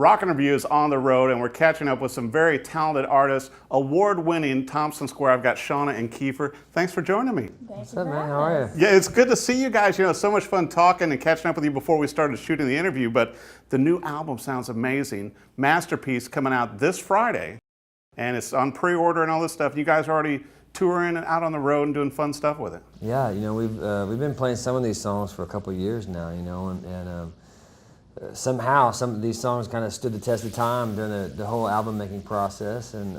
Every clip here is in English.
Rockin' Review is on the road, and we're catching up with some very talented artists, award-winning Thompson Square. I've got Shawna and Kiefer. Thanks for joining me. What's up, man? How are you? Yeah, it's good to see you guys. You know, it's so much fun talking and catching up with you before we started shooting the interview, but the new album sounds amazing. Masterpiece coming out this Friday, and it's on pre-order and all this stuff. You guys are already touring and out on the road and doing fun stuff with it. Yeah, you know, we've been playing some of these songs for a couple of years now, you know, and somehow some of these songs kind of stood the test of time during the whole album making process, and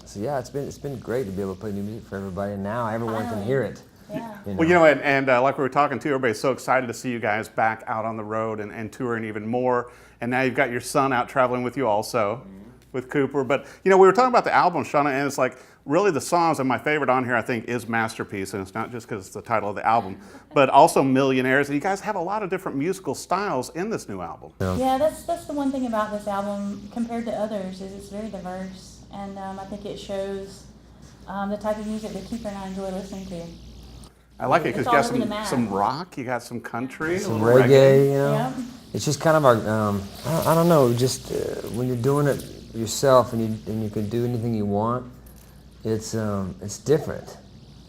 so yeah, it's been great to be able to play new music for everybody, and now everyone can hear it. Yeah. You know? Well, you know, and like we were talking to, everybody's so excited to see you guys back out on the road and touring even more, and now you've got your son out traveling with you also, with Cooper. But you know, we were talking about the album, Shawna, and it's like really the songs, and my favorite on here I think is Masterpiece, and it's not just because it's the title of the album, but also Millionaires, and you guys have a lot of different musical styles in this new album. Yeah, that's the one thing about this album compared to others is it's very diverse, and I think it shows the type of music that Kiefer and I enjoy listening to. I like it because you It's all over the got map. some rock, you got some country, Some a little reggae, you know. Yep. It's just kind of our, I don't know, just when you're doing it yourself and you can do anything you want, it's different.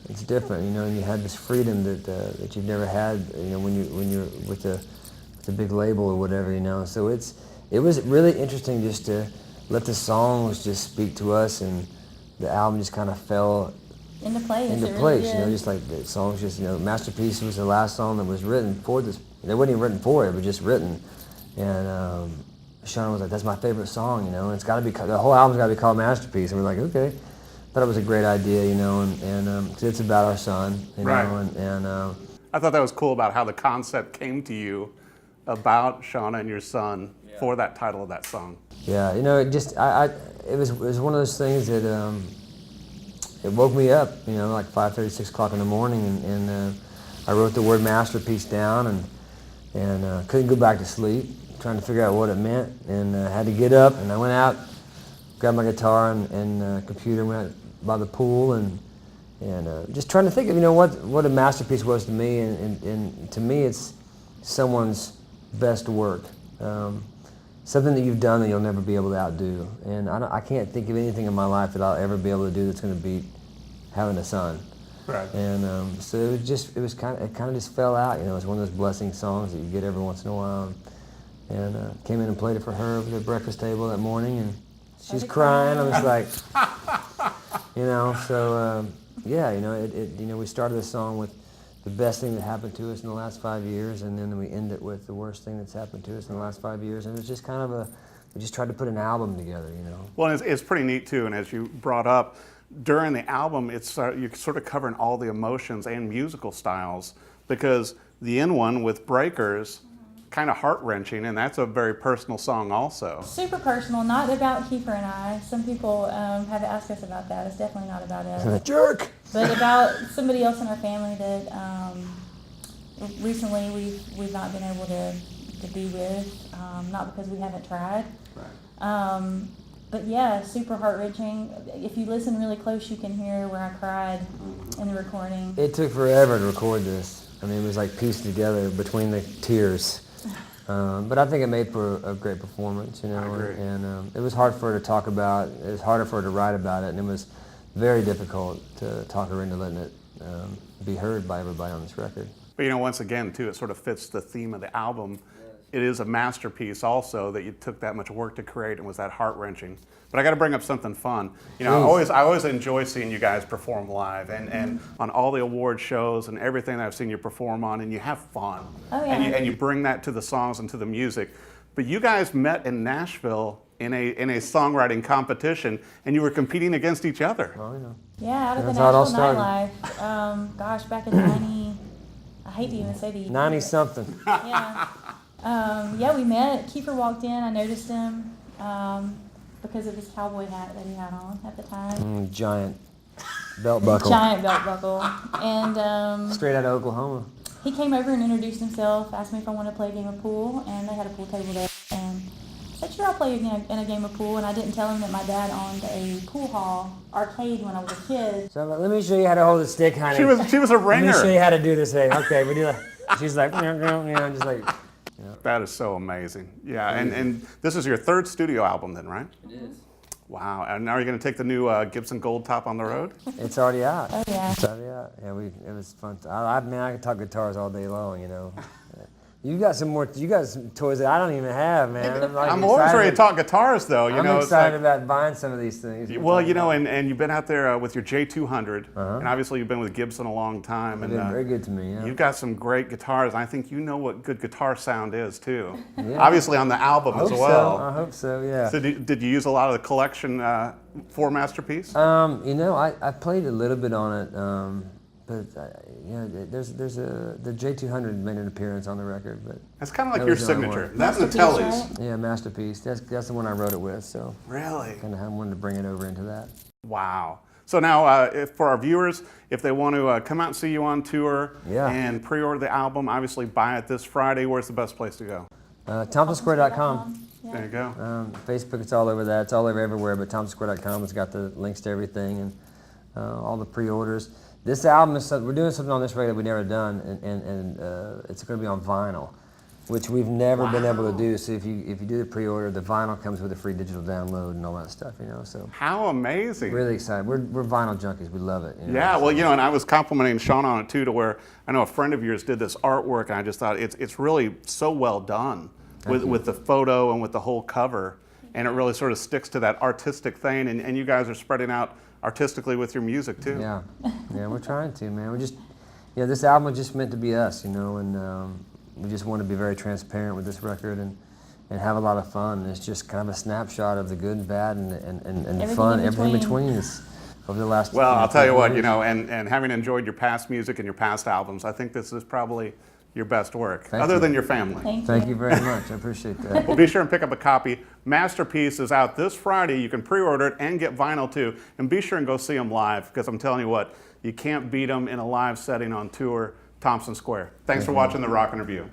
It's different, you know, and you have this freedom that you've never had, you know, when you're with the big label or whatever, you know. So it was really interesting just to let the songs just speak to us, and the album just kind of fell Into place. into it really place, you did. know, just like the songs, just, you know, Masterpiece was the last song that was written for this. It wasn't even written for it, it was just written. And Shawna was like, that's my favorite song, you know, and it's got to be, the whole album's got to be called Masterpiece. And we're like, okay. Thought it was a great idea, you know, and 'cause it's about our son, you know, Right. and I thought that was cool about how the concept came to you about Shawna and your son for that title of that song. yeah, you know, it just, it was one of those things that, it woke me up, you know, like 5:30, 6 o'clock in the morning, and I wrote the word masterpiece down, and couldn't go back to sleep, trying to figure out what it meant, and had to get up, and I went out, grabbed my guitar and computer, went out by the pool, and just trying to think of, you know, what a masterpiece was to me, and to me it's someone's best work. Something that you've done that you'll never be able to outdo, and I can't think of anything in my life that I'll ever be able to do that's going to beat having a son. Right. And so it kind of just fell out. You know, it's one of those blessing songs that you get every once in a while. And came in and played it for her over the breakfast table that morning, and she's crying. I was like, you know, so yeah, you know, you know, we started this song with the best thing that happened to us in the last 5 years, and then we end it with the worst thing that's happened to us in the last 5 years, and it's just kind of we just tried to put an album together, you know. Well, it's pretty neat too, and as you brought up, during the album, it's you're sort of covering all the emotions and musical styles, because the end one with Breakers, kind of heart-wrenching, and that's a very personal song also. Super personal, not about Kiefer and I. Some people have asked us about that. It's definitely not about us. Jerk! But about somebody else in our family that recently we've not been able to be with, not because we haven't tried. Right. But yeah, super heart-wrenching. If you listen really close, you can hear where I cried in the recording. It took forever to record this. I mean, it was like pieced together between the tears. But I think it made for a great performance, you know, I agree. and it was hard for her to talk about. It was harder for her to write about it, and it was very difficult to talk her into letting it be heard by everybody on this record. But you know, once again, too, it sort of fits the theme of the album. It is a masterpiece also that you took that much work to create and was that heart-wrenching. But I got to bring up something fun. You know, I always enjoy seeing you guys perform live, and on all the award shows and everything that I've seen you perform on, and you have fun. Oh, yeah. And you bring that to the songs and to the music. But you guys met in Nashville in a songwriting competition, and you were competing against each other. Oh, yeah. Yeah, out of the That's how it all Nashville nightlife. Gosh, back in 90, I hate to even say the year. 90-something. Yeah. Yeah, we met. Kiefer walked in. I noticed him because of his cowboy hat that he had on at the time. Giant belt buckle. Giant belt buckle. And Straight out of Oklahoma. he came over and introduced himself, asked me if I wanted to play a game of pool, and they had a pool table there. And I said, sure, I'll play in a game of pool. And I didn't tell him that my dad owned a pool hall arcade when I was a kid. So I'm like, let me show you how to hold a stick, honey. She was a Let me show ringer. you how to do this thing. Okay, we do that. She's like, you know, just like, you know. That is so amazing. Yeah, and this is your third studio album then, right? It is. Wow, and now are you going to take the new Gibson Gold Top on the road? It's already out. Oh, yeah. It's already out. Yeah, it was fun. I mean, I could talk guitars all day long, you know. You got some toys that I don't even have, man. I'm always ready to talk guitars, though. I'm excited about buying some of these things. Well, you know, and you've been out there with your J200, and obviously you've been with Gibson a long time. They've And been very good to me, yeah. You've got some great guitars, and I think you know what good guitar sound is, too. Yeah. Obviously on the album as well. I hope so, yeah. So did you use a lot of the collection for Masterpiece? You know, I played a little bit on it, but you know, the J200 made an appearance on the record, but That's kind of like that your was the only signature. one. That's Masterpiece, Natelli's. right? Yeah, Masterpiece. That's the one I wrote it with, so Really? kind of wanted to bring it over into that. Wow. So now, for our viewers, if they want to come out and see you on tour Yeah. and pre-order the album, obviously buy it this Friday. Where's the best place to go? ThompsonSquare.com. Yeah. There you go. Facebook, it's all over that. It's all over everywhere, but ThompsonSquare.com has got the links to everything and all the pre-orders. This album is we're doing something on this record that we've never done, and it's going to be on vinyl, which we've never been able to do. So if you do the pre-order, the vinyl comes with a free digital download and all that stuff, you know. So How amazing. really excited. We're vinyl junkies. We love it. You know? Yeah, well, you know, and I was complimenting Shawna on it too, to where I know a friend of yours did this artwork, and I just thought it's really so well done with the photo and with the whole cover, and it really sort of sticks to that artistic thing, and you guys are spreading out artistically with your music too. Yeah, we're trying to, man. We're just, you know, this album was just meant to be us, you know, and we just want to be very transparent with this record and have a lot of fun. And it's just kind of a snapshot of the good and bad and the fun, everything in between is over the last. Well, I'll tell you what, years. you know, and having enjoyed your past music and your past albums, I think this is probably your best work, other than your family. Thank you very much. I appreciate that. Well, be sure and pick up a copy. Masterpiece is out this Friday. You can pre-order it and get vinyl too. And be sure and go see them live, because I'm telling you what, you can't beat them in a live setting on tour. Thompson Square. Thanks for watching The Rock Interview.